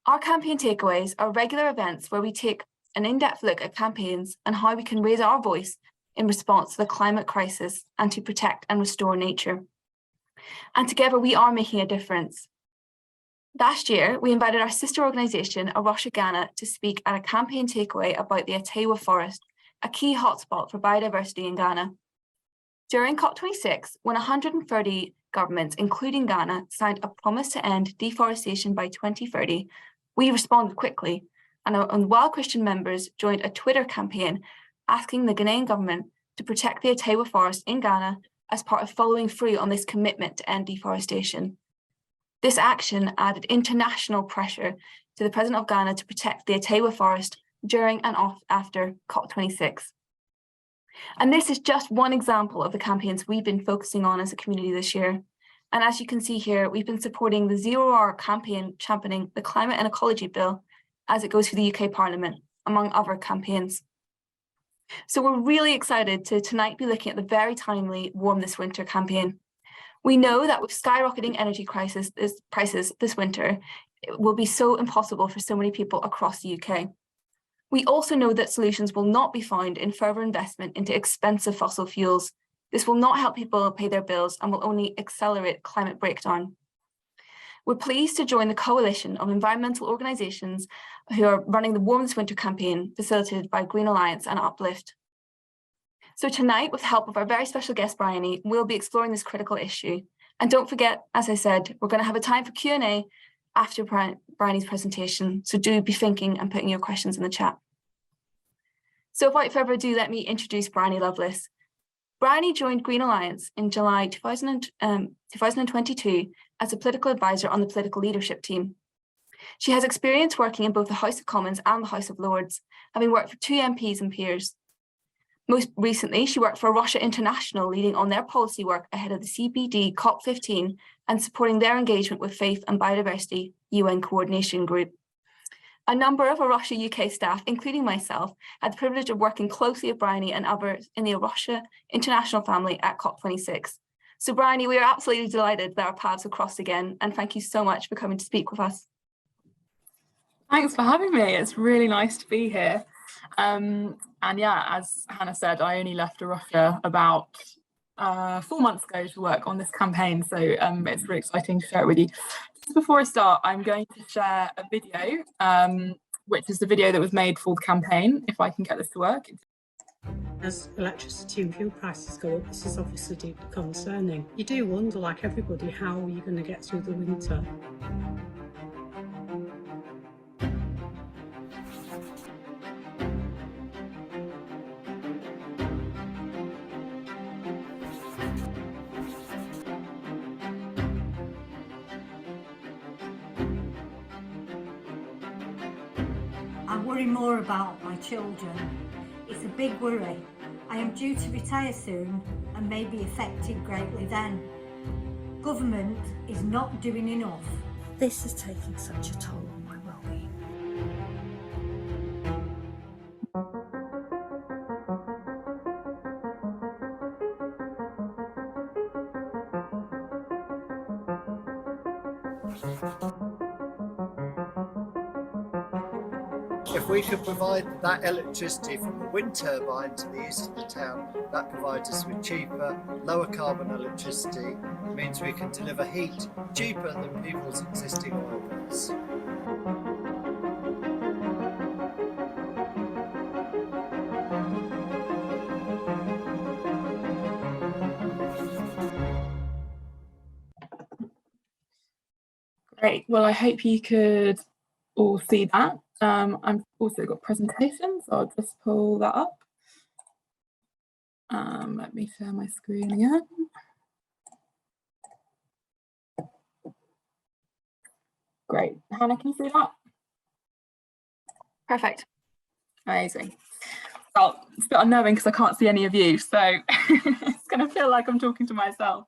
Our campaign takeaways are regular events where we take an in-depth look at campaigns and how we can raise our voice in response to the climate crisis and to protect and restore nature. And together we are making a difference. Last year, we invited our sister organisation, Arusha Ghana, to speak at a campaign takeaway about the Atewa Forest, a key hotspot for biodiversity in Ghana. During COP26, when 130 governments, including Ghana, signed a promise to end deforestation by 2030, we responded quickly, and while Christian members joined a Twitter campaign asking the Ghanaian government to protect the Atewa Forest in Ghana as part of following through on this commitment to end deforestation. This action added international pressure to the President of Ghana to protect the Atewa Forest during and after COP26. And this is just one example of the campaigns we've been focusing on as a community this year. And as you can see here, we've been supporting the Zero Hour campaign championing the Climate and Ecology Bill as it goes through the UK Parliament, among other campaigns. So we're really excited to tonight be looking at the very timely Warm This Winter campaign. We know that with skyrocketing energy prices this winter, it will be so impossible for so many people across the UK. We also know that solutions will not be found in further investment into expensive fossil fuels. This will not help people pay their bills and will only accelerate climate breakdown. We're pleased to join the coalition of environmental organisations who are running the Warm This Winter campaign, facilitated by Green Alliance and Uplift. So tonight, with the help of our very special guest, Bryony, we'll be exploring this critical issue. And don't forget, as I said, we're going to have a time for Q&A after Bryony's presentation, so do be thinking and putting your questions in the chat. So without further ado, let me introduce Bryony Loveless. Bryony joined Green Alliance in July 2022 as a political advisor on the political leadership team. She has experience working in both the House of Commons and the House of Lords, having worked for 2 MPs and peers. Most recently, she worked for Arusha International, leading on their policy work ahead of the CBD COP15 and supporting their engagement with Faith and Biodiversity UN Coordination Group. A number of Arusha UK staff, including myself, had the privilege of working closely with Bryony and others in the Arusha International family at COP26. So Bryony, we are absolutely delighted that our paths have crossed again, and thank you so much for coming to speak with us. Thanks for having me. It's really nice to be here. And yeah, as Hannah said, I only left Arusha about 4 months ago to work on this campaign, so it's really exciting to share it with you. Just before I start, I'm going to share a video, which is the video that was made for the campaign, if I can get this to work. As electricity and fuel prices go up, this is obviously deeply concerning. You do wonder, like everybody, how are you going to get through the winter? I worry more about my children. It's a big worry. I am due to retire soon and may be affected greatly then. Government is not doing enough. This is taking such a toll on my well-being. If we could provide that electricity from the wind turbine to the east of the town, that provides us with cheaper, lower carbon electricity, means we can deliver heat cheaper than people's existing oil bills. Great. Well, I hope you could all see that. I've also got presentations, so I'll just pull that up. Let me share my screen again. Great. Hannah, can you see that? Perfect. Amazing. Well, it's a bit unnerving because I can't see any of you, so it's going to feel like I'm talking to myself.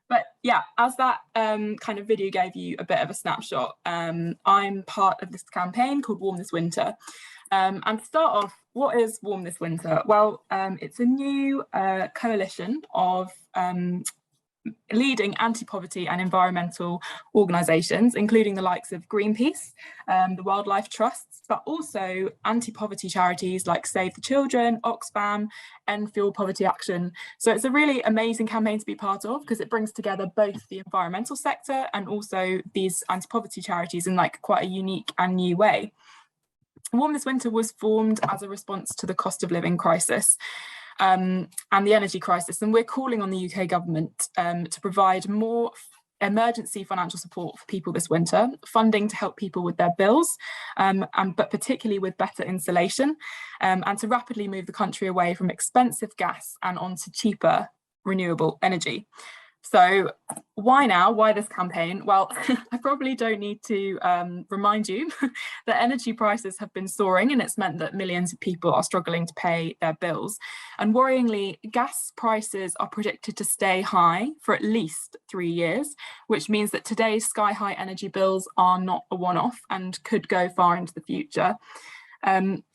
But yeah, as that kind of video gave you a bit of a snapshot, I'm part of this campaign called Warm This Winter. And to start off, what is Warm This Winter? Well, it's a new coalition of leading anti-poverty and environmental organisations, including the likes of Greenpeace, the Wildlife Trusts, but also anti-poverty charities like Save the Children, Oxfam, and Fuel Poverty Action. So it's a really amazing campaign to be part of because it brings together both the environmental sector and also these anti-poverty charities in like quite a unique and new way. Warm This Winter was formed as a response to the cost of living crisis and the energy crisis, and we're calling on the UK government to provide more emergency financial support for people this winter, funding to help people with their bills, but particularly with better insulation, and to rapidly move the country away from expensive gas and onto cheaper renewable energy. So why now? Why this campaign? Well, I probably don't need to remind you that energy prices have been soaring, and it's meant that millions of people are struggling to pay their bills. And worryingly, gas prices are predicted to stay high for at least 3 years, which means that today's sky-high energy bills are not a one-off and could go far into the future.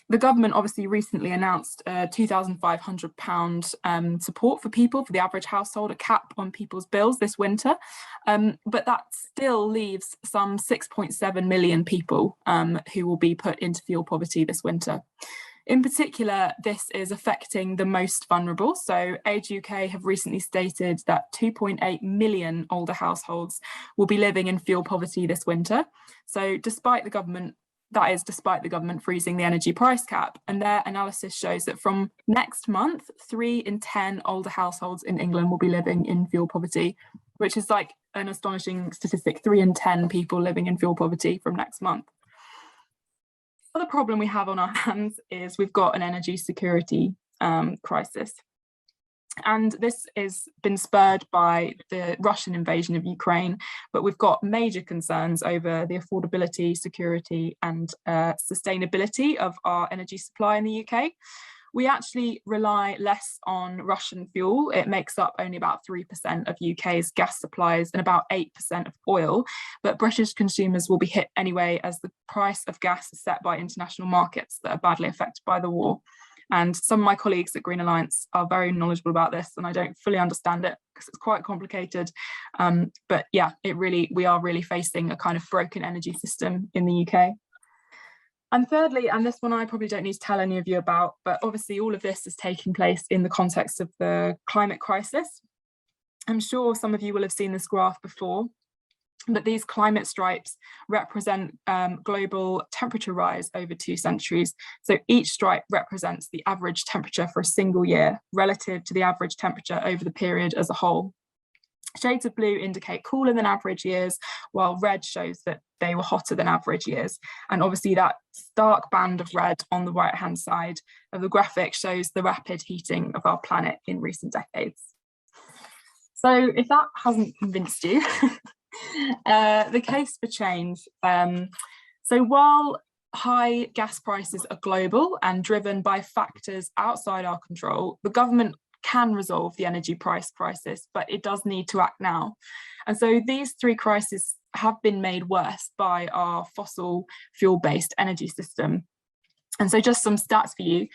The government obviously recently announced a £2,500 support for people, for the average household, a cap on people's bills this winter. But that still leaves some 6.7 million people who will be put into fuel poverty this winter. In particular, this is affecting the most vulnerable. So Age UK have recently stated that 2.8 million older households will be living in fuel poverty this winter. So despite the government freezing the energy price cap, and their analysis shows that from next month, 3 in 10 older households in England will be living in fuel poverty, which is like an astonishing statistic, 3 in 10 people living in fuel poverty from next month. The other problem we have on our hands is we've got an energy security crisis. And this has been spurred by the Russian invasion of Ukraine, but we've got major concerns over the affordability, security and sustainability of our energy supply in the UK. We actually rely less on Russian fuel. It makes up only about 3% of UK's gas supplies and about 8% of oil, but British consumers will be hit anyway as the price of gas is set by international markets that are badly affected by the war. And some of my colleagues at Green Alliance are very knowledgeable about this, and I don't fully understand it because it's quite complicated. But yeah, we are really facing a kind of broken energy system in the UK. And thirdly, and this one I probably don't need to tell any of you about, but obviously all of this is taking place in the context of the climate crisis. I'm sure some of you will have seen this graph before, but these climate stripes represent global temperature rise over 2 centuries. So each stripe represents the average temperature for a single year relative to the average temperature over the period as a whole. Shades of blue indicate cooler than average years, while red shows that they were hotter than average years. And obviously that stark band of red on the right-hand side of the graphic shows the rapid heating of our planet in recent decades. So if that hasn't convinced you, the case for change. So while high gas prices are global and driven by factors outside our control, the government can resolve the energy price crisis, but it does need to act now. And so these 3 crises have been made worse by our fossil fuel-based energy system. And so just some stats for you.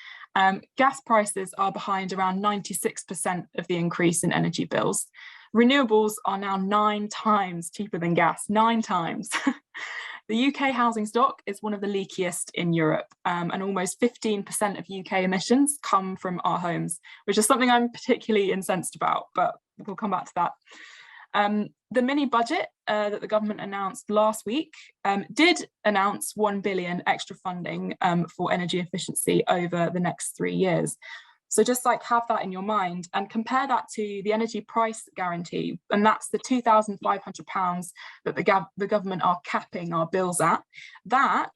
Gas prices are behind around 96% of the increase in energy bills. Renewables are now 9 times cheaper than gas, 9 times. The UK housing stock is one of the leakiest in Europe, and almost 15% of UK emissions come from our homes, which is something I'm particularly incensed about, but we'll come back to that. The mini budget that the government announced last week did announce 1 billion extra funding for energy efficiency over the next 3 years. So just like have that in your mind and compare that to the energy price guarantee, and that's the £2,500 that the government are capping our bills at. That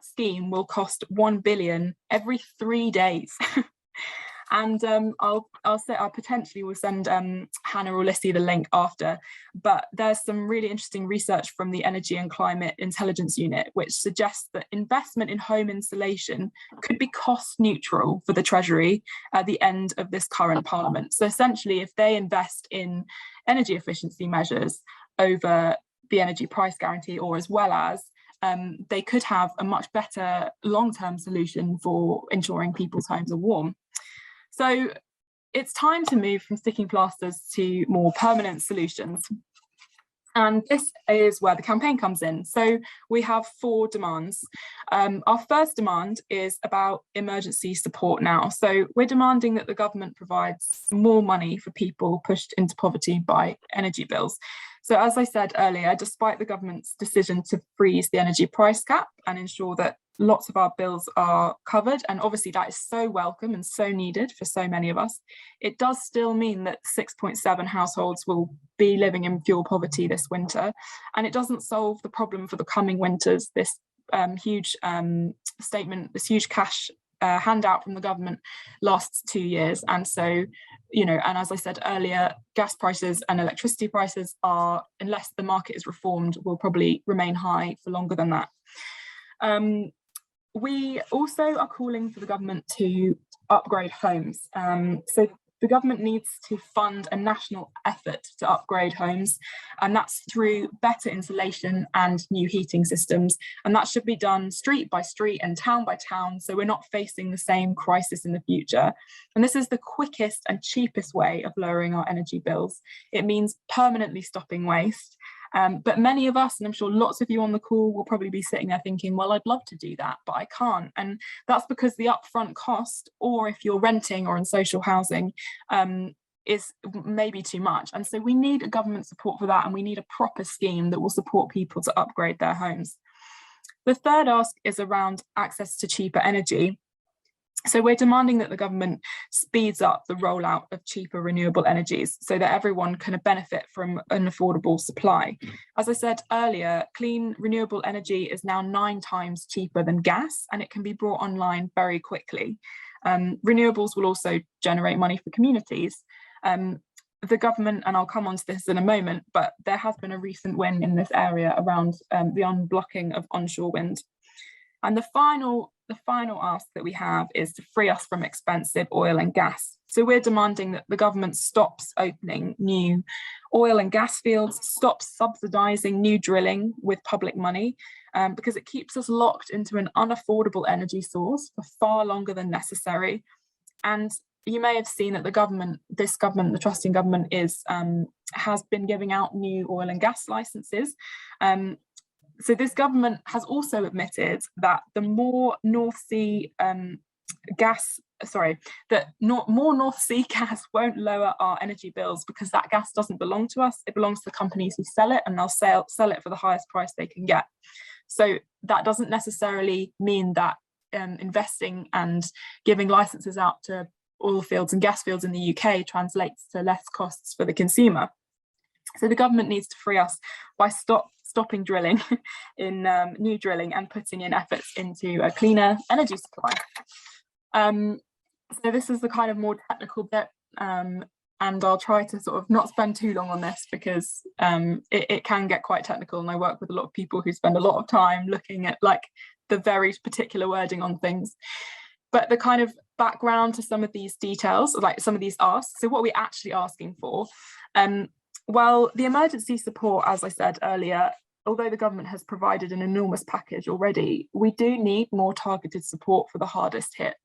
scheme will cost 1 billion every 3 days. And I'll potentially will send Hannah or Lissy the link after, but there's some really interesting research from the Energy and Climate Intelligence Unit, which suggests that investment in home insulation could be cost neutral for the Treasury at the end of this current Parliament. So essentially, if they invest in energy efficiency measures over the energy price guarantee, or as well as, they could have a much better long-term solution for ensuring people's homes are warm. So it's time to move from sticking plasters to more permanent solutions. And this is where the campaign comes in. So we have 4 demands. Our first demand is about emergency support now. So we're demanding that the government provides more money for people pushed into poverty by energy bills. So as I said earlier, despite the government's decision to freeze the energy price cap and ensure that lots of our bills are covered, and obviously that is so welcome and so needed for so many of us, it does still mean that 6.7 households will be living in fuel poverty this winter, and it doesn't solve the problem for the coming winters. This huge statement, this huge cash handout from the government lasts 2 years, and so, you know, and as I said earlier, gas prices and electricity prices are, unless the market is reformed, will probably remain high for longer than that. We also are calling for the government to upgrade homes. So the government needs to fund a national effort to upgrade homes, and that's through better insulation and new heating systems. And that should be done street by street and town by town, so we're not facing the same crisis in the future. And this is the quickest and cheapest way of lowering our energy bills. It means permanently stopping waste. But many of us, and I'm sure lots of you on the call, will probably be sitting there thinking, well, I'd love to do that, but I can't. And that's because the upfront cost, or if you're renting or in social housing, is maybe too much. And so we need a government support for that, and we need a proper scheme that will support people to upgrade their homes. The third ask is around access to cheaper energy. So we're demanding that the government speeds up the rollout of cheaper renewable energies so that everyone can benefit from an affordable supply. As I said earlier, clean renewable energy is now 9 times cheaper than gas, and it can be brought online very quickly. Renewables will also generate money for communities. The government, and I'll come on to this in a moment, but there has been a recent win in this area around the unblocking of onshore wind. And the final ask that we have is to free us from expensive oil and gas. So we're demanding that the government stops opening new oil and gas fields, stops subsidising new drilling with public money, because it keeps us locked into an unaffordable energy source for far longer than necessary. And you may have seen that the government, the trusting government, has been giving out new oil and gas licenses. So this government has also admitted that the more North Sea gas won't lower our energy bills, because that gas doesn't belong to us. It belongs to the companies who sell it, and they'll sell it for the highest price they can get. So that doesn't necessarily mean that investing and giving licenses out to oil fields and gas fields in the UK translates to less costs for the consumer. So the government needs to free us by stopping drilling in new drilling and putting in efforts into a cleaner energy supply. So this is the kind of more technical bit, and I'll try to sort of not spend too long on this, because it can get quite technical, and I work with a lot of people who spend a lot of time looking at like the very particular wording on things. But the kind of background to some of these details, like some of these asks, so what are we actually asking for? Well, the emergency support, as I said earlier, although the government has provided an enormous package already, we do need more targeted support for the hardest hit.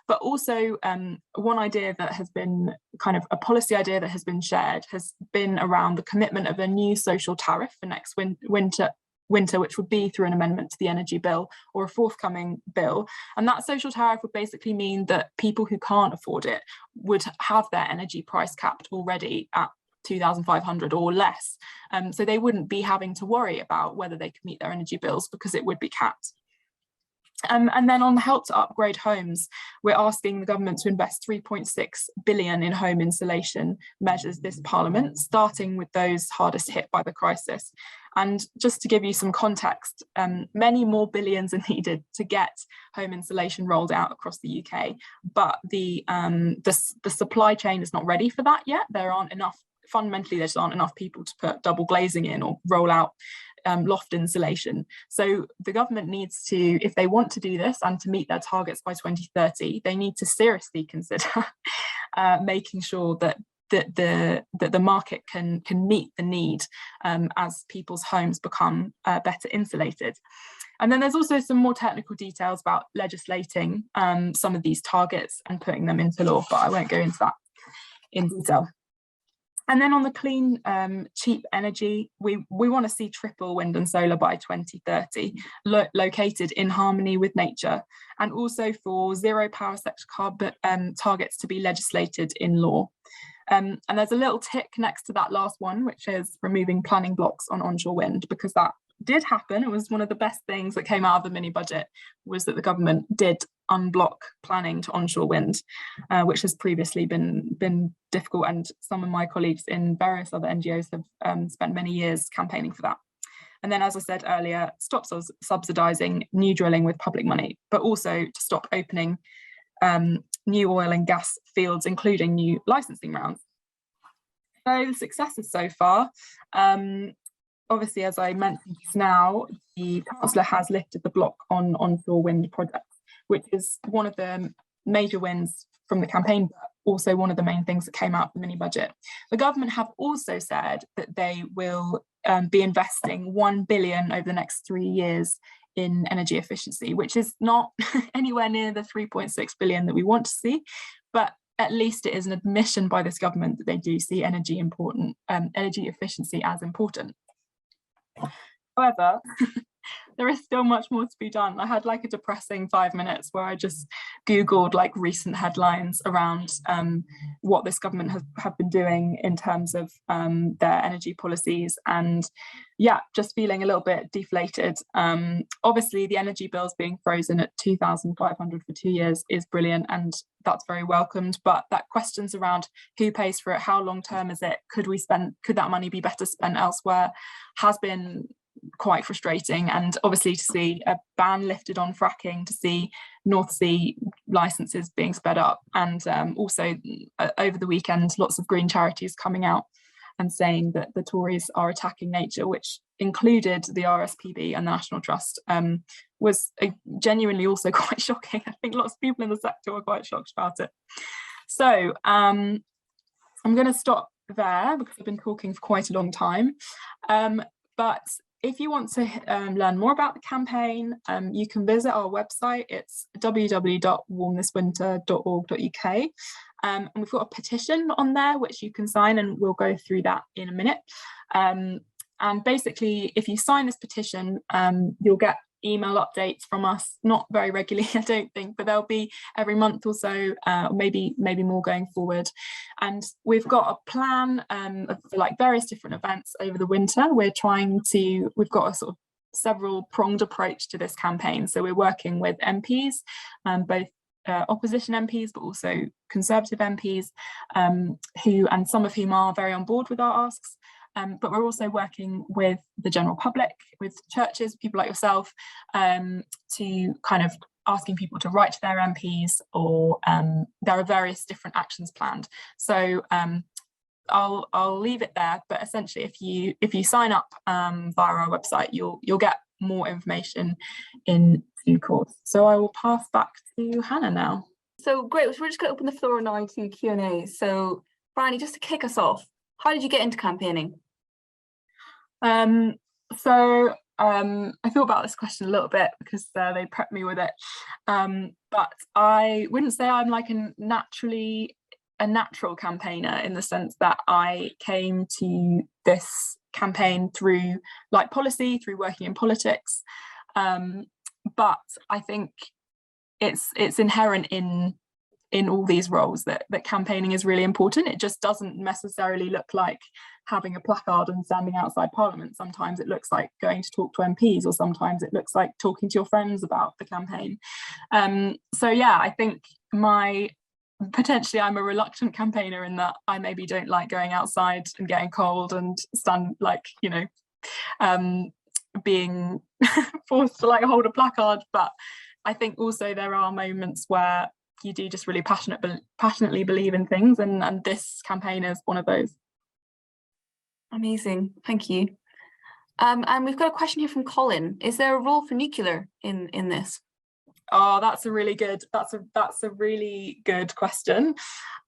But also one idea that has been kind of a policy idea that has been shared has been around the commitment of a new social tariff for next winter, which would be through an amendment to the energy bill or a forthcoming bill. And that social tariff would basically mean that people who can't afford it would have their energy price capped already at 2,500 or less. So they wouldn't be having to worry about whether they could meet their energy bills, because it would be capped. And then on the help to upgrade homes, we're asking the government to invest 3.6 billion in home insulation measures this Parliament, starting with those hardest hit by the crisis. And just to give you some context, many more billions are needed to get home insulation rolled out across the UK, but the supply chain is not ready for that yet. Fundamentally, there just aren't enough people to put double glazing in or roll out loft insulation. So the government needs to, if they want to do this and to meet their targets by 2030, they need to seriously consider making sure that the market can meet the need as people's homes become better insulated. And then there's also some more technical details about legislating some of these targets and putting them into law, but I won't go into that. in detail. And then on the clean, cheap energy, we want to see triple wind and solar by 2030, located in harmony with nature, and also for zero power sector carbon targets to be legislated in law. And there's a little tick next to that last one, which is removing planning blocks on onshore wind, because that did happen. It was one of the best things that came out of the mini budget, was that the government did unblock planning to onshore wind, which has previously been difficult, and some of my colleagues in various other NGOs have spent many years campaigning for that. And then, as I said earlier, stop subsidising new drilling with public money, but also to stop opening new oil and gas fields, including new licensing rounds. So the successes so far, obviously, as I mentioned just now, the Councillor has lifted the block on onshore wind projects, which is one of the major wins from the campaign, but also one of the main things that came out of the mini budget. The government have also said that they will be investing 1 billion over the next 3 years in energy efficiency, which is not anywhere near the 3.6 billion that we want to see, but at least it is an admission by this government that they do see energy efficiency as important. However, there is still much more to be done. I had like a depressing 5 minutes where I just Googled like recent headlines around what this government have been doing in terms of their energy policies, and yeah, just feeling a little bit deflated. Obviously, the energy bills being frozen at 2,500 for 2 years is brilliant, and that's very welcomed, but that questions around who pays for it, how long term is it, could that money be better spent elsewhere, has been quite frustrating. And obviously to see a ban lifted on fracking, to see North Sea licenses being sped up, and also over the weekend lots of green charities coming out and saying that the Tories are attacking nature, which included the RSPB and the National Trust, was genuinely also quite shocking. I think lots of people in the sector were quite shocked about it. So I'm going to stop there because I've been talking for quite a long time. But if you want to learn more about the campaign, you can visit our website. It's www.warmthiswinter.org.uk. And we've got a petition on there which you can sign, and we'll go through that in a minute. And basically, if you sign this petition, you'll get email updates from us, not very regularly, I don't think, but there'll be every month or so, maybe more going forward. And we've got a plan for like various different events over the winter. We've got a sort of several pronged approach to this campaign. So we're working with MPs, both opposition MPs, but also Conservative MPs, and some of whom are very on board with our asks. But we're also working with the general public, with churches, people like yourself, to kind of asking people to write to their MPs, or there are various different actions planned. So I'll leave it there, but essentially if you sign up via our website, you'll get more information in due course. So I will pass back to Hannah now. So great, we're just going to open the floor now to Q&A. So Bryony, just to kick us off, how did you get into campaigning? I thought about this question a little bit because they prepped me with it, but I wouldn't say I'm like a natural campaigner, in the sense that I came to this campaign through like policy, through working in politics, but I think it's inherent in all these roles that campaigning is really important. It just doesn't necessarily look like having a placard and standing outside Parliament. Sometimes it looks like going to talk to MPs, or sometimes it looks like talking to your friends about the campaign. So yeah, I think potentially I'm a reluctant campaigner in that I maybe don't like going outside and getting cold and being forced to like hold a placard. But I think also there are moments where you do just really passionately believe in things, and this campaign is one of those. Amazing, thank you. And we've got a question here from Colin. Is there a role for nuclear in this? Oh, that's a really good question.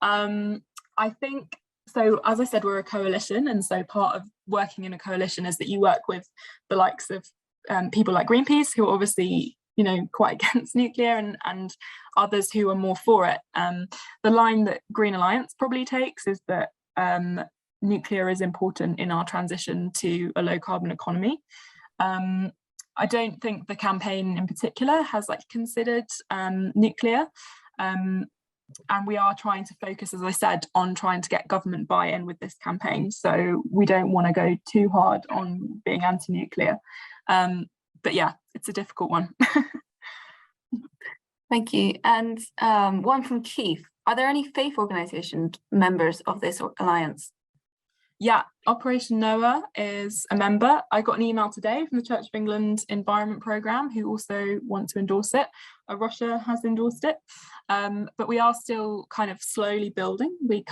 I think so. As I said, we're a coalition, and so part of working in a coalition is that you work with the likes of people like Greenpeace, who are obviously quite against nuclear, and others who are more for it. The line that Green Alliance probably takes is that nuclear is important in our transition to a low carbon economy. I don't think the campaign in particular has considered nuclear. And we are trying to focus, as I said, on trying to get government buy-in with this campaign. So we don't want to go too hard on being anti-nuclear. But yeah, it's a difficult one. Thank you. And one from Keith. Are there any faith organisation members of this alliance? Yeah, Operation Noah is a member. I got an email today from the Church of England Environment Programme who also want to endorse it. Russia has endorsed it, but we are still kind of slowly building. The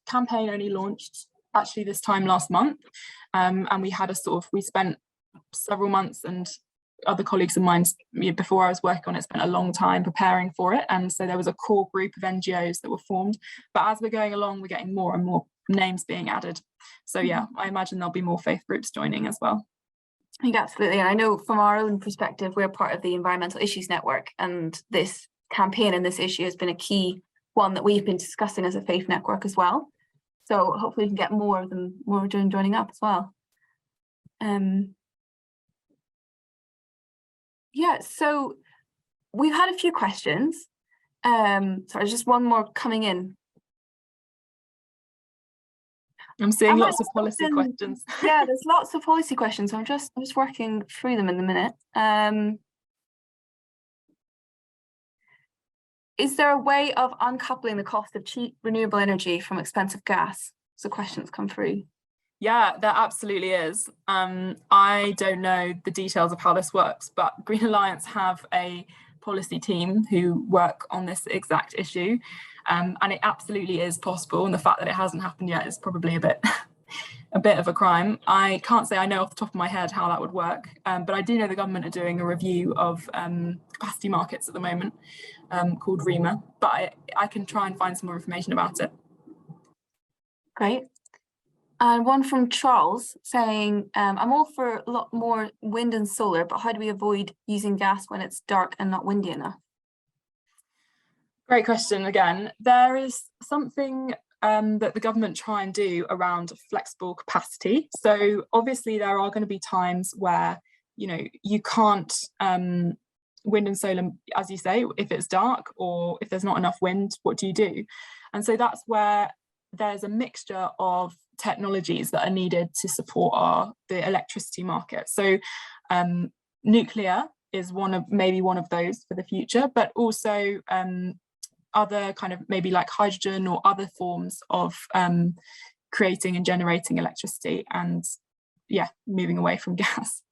campaign only launched actually this time last month, and we had we spent several months, and other colleagues of mine before I was working on it spent a long time preparing for it, and so there was a core group of NGOs that were formed. But as we're going along, we're getting more and more names being added. So yeah, I imagine there'll be more faith groups joining as well. I think absolutely. And I know from our own perspective, we're part of the Environmental Issues Network, and this campaign and this issue has been a key one that we've been discussing as a faith network as well. So hopefully we can get more of them joining up as well. Yeah, so we've had a few questions. Sorry, just one more coming in. I'm seeing lots of policy questions. Yeah, there's lots of policy questions. I'm just working through them in the minute. Is there a way of uncoupling the cost of cheap renewable energy from expensive gas? So questions come through. Yeah, there absolutely is. I don't know the details of how this works, but Green Alliance have a policy team who work on this exact issue, and it absolutely is possible. And the fact that it hasn't happened yet is probably a bit of a crime. I can't say I know off the top of my head how that would work, but I do know the government are doing a review of capacity markets at the moment called REMA, but I can try and find some more information about it. Great. And one from Charles saying, I'm all for a lot more wind and solar, but how do we avoid using gas when it's dark and not windy enough? Great question again. There is something that the government try and do around flexible capacity. So obviously there are going to be times where, you can't wind and solar, as you say, if it's dark or if there's not enough wind, what do you do? And so that's where there's a mixture of technologies that are needed to support the electricity market. So nuclear is maybe one of those for the future, but also other kind of maybe like hydrogen or other forms of creating and generating electricity, and moving away from gas.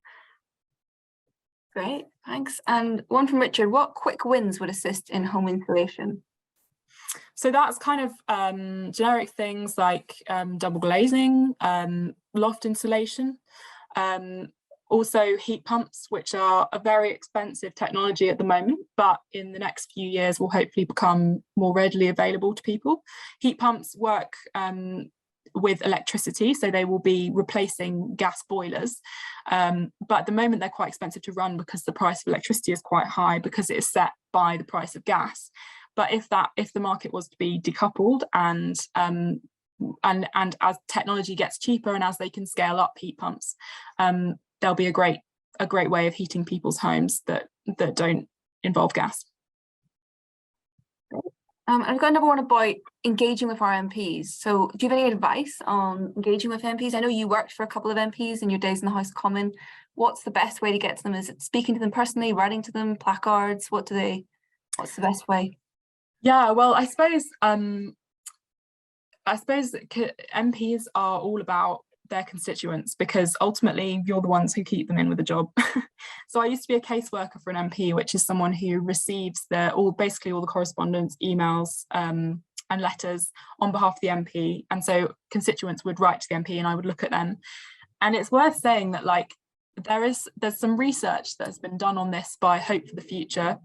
Great, thanks. And one from Richard, what quick wins would assist in home insulation? So that's kind of generic things like double glazing, loft insulation, also heat pumps, which are a very expensive technology at the moment, but in the next few years will hopefully become more readily available to people. Heat pumps work with electricity, so they will be replacing gas boilers, but at the moment they're quite expensive to run because the price of electricity is quite high because it is set by the price of gas. But if the market was to be decoupled and as technology gets cheaper and as they can scale up heat pumps, there'll be a great way of heating people's homes that don't involve gas. I've got another one about engaging with our MPs. So do you have any advice on engaging with MPs? I know you worked for a couple of MPs in your days in the House of Commons. What's the best way to get to them? Is it speaking to them personally, writing to them, placards? What's the best way? Yeah, well, I suppose MPs are all about their constituents, because ultimately you're the ones who keep them in with a job. So I used to be a caseworker for an MP, which is someone who receives basically all the correspondence, emails and letters on behalf of the MP. And so constituents would write to the MP and I would look at them. And it's worth saying that there's some research that has been done on this by Hope for the Future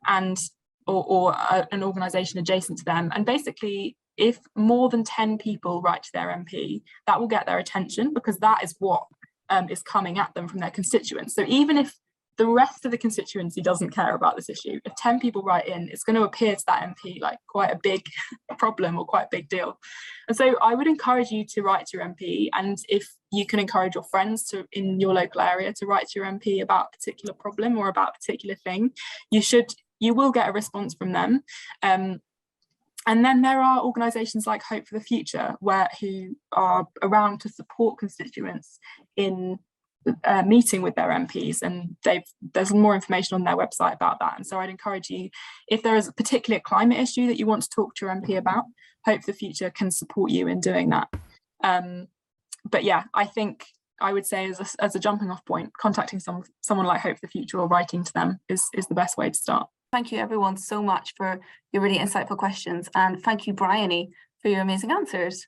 and or an organisation adjacent to them. And basically, if more than 10 people write to their MP, that will get their attention, because that is what is coming at them from their constituents. So even if the rest of the constituency doesn't care about this issue. If 10 people write in, it's going to appear to that MP like quite a big problem or quite a big deal. And so I would encourage you to write to your MP, and if you can encourage your friends to in your local area to write to your MP about a particular problem or about a particular thing, you will get a response from them. And then there are organisations like Hope for the Future who are around to support constituents in meeting with their MPs, and there's more information on their website about that. And so I'd encourage you, if there is a particular climate issue that you want to talk to your MP about, Hope for the Future can support you in doing that. But yeah, I think I would say as a jumping off point, contacting someone like Hope for the Future or writing to them is the best way to start. Thank you everyone so much for your really insightful questions, and thank you Bryony for your amazing answers.